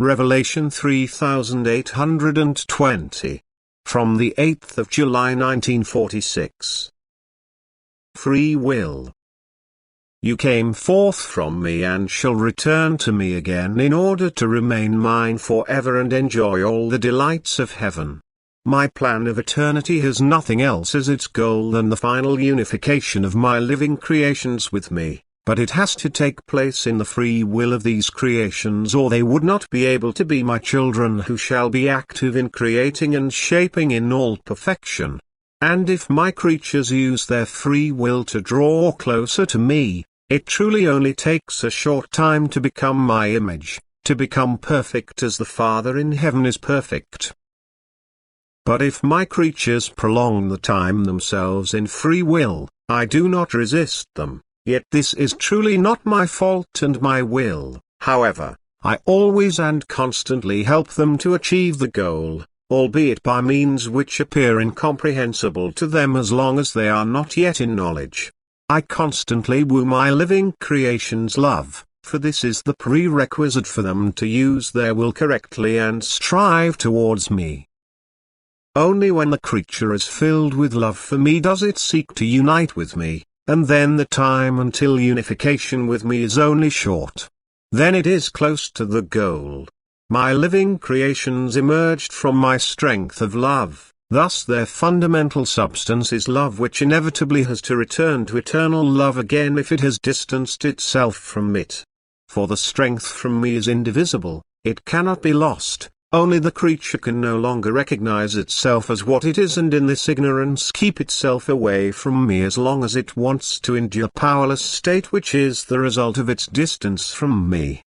Revelation 3820. From the 8th of July 1946. Free will. You came forth from me and shall return to me again in order to remain mine forever and enjoy all the delights of heaven. My plan of eternity has nothing else as its goal than the final unification of my living creations with me, but it has to take place in the free will of these creations, or they would not be able to be my children who shall be active in creating and shaping in all perfection. And if my creatures use their free will to draw closer to me, it truly only takes a short time to become my image, to become perfect as the Father in heaven is perfect. But if my creatures prolong the time themselves in free will, I do not resist them, yet this is truly not my fault and my will. However, I always and constantly help them to achieve the goal, albeit by means which appear incomprehensible to them as long as they are not yet in knowledge. I constantly woo my living creations' love, for this is the prerequisite for them to use their will correctly and strive towards me. Only when the creature is filled with love for me does it seek to unite with me, and then the time until unification with me is only short. Then it is close to the goal. My living creations emerged from my strength of love, thus their fundamental substance is love, which inevitably has to return to eternal love again if it has distanced itself from it. For the strength from me is indivisible, it cannot be lost. Only the creature can no longer recognize itself as what it is, and in this ignorance keep itself away from me as long as it wants to endure a powerless state which is the result of its distance from me.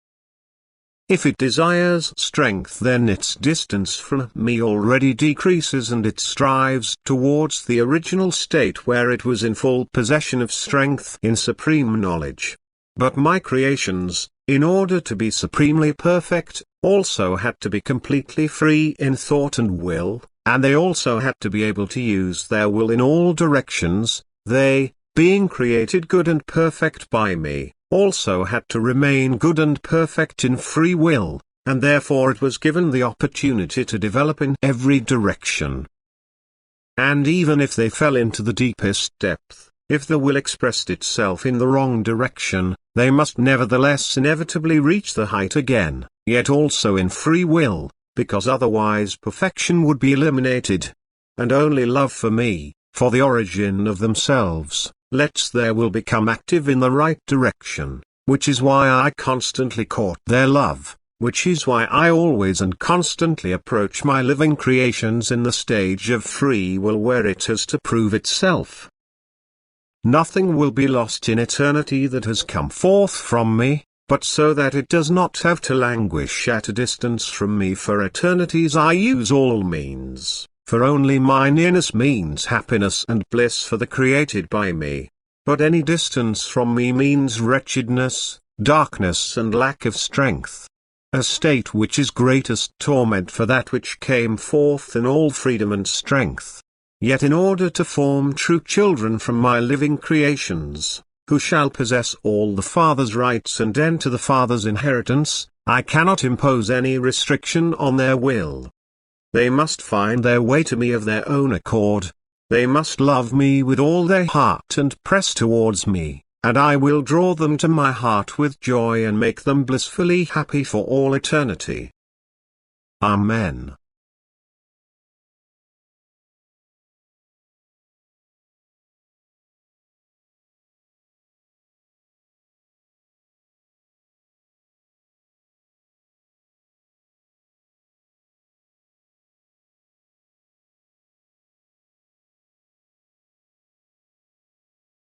If it desires strength, then its distance from me already decreases and it strives towards the original state where it was in full possession of strength in supreme knowledge. But my creations, in order to be supremely perfect, also had to be completely free in thought and will, and they also had to be able to use their will in all directions. They, being created good and perfect by me, also had to remain good and perfect in free will, and therefore it was given the opportunity to develop in every direction. And even if they fell into the deepest depth, if the will expressed itself in the wrong direction, they must nevertheless inevitably reach the height again, yet also in free will, because otherwise perfection would be eliminated. And only love for me, for the origin of themselves, lets their will become active in the right direction, which is why I constantly court their love, which is why I always and constantly approach my living creations in the stage of free will where it has to prove itself. Nothing will be lost in eternity that has come forth from me, but so that it does not have to languish at a distance from me for eternities I use all means, for only my nearness means happiness and bliss for the created by me. But any distance from me means wretchedness, darkness and lack of strength. A state which is greatest torment for that which came forth in all freedom and strength. Yet in order to form true children from my living creations, who shall possess all the Father's rights and enter the Father's inheritance, I cannot impose any restriction on their will. They must find their way to me of their own accord. They must love me with all their heart and press towards me, and I will draw them to my heart with joy and make them blissfully happy for all eternity. Amen.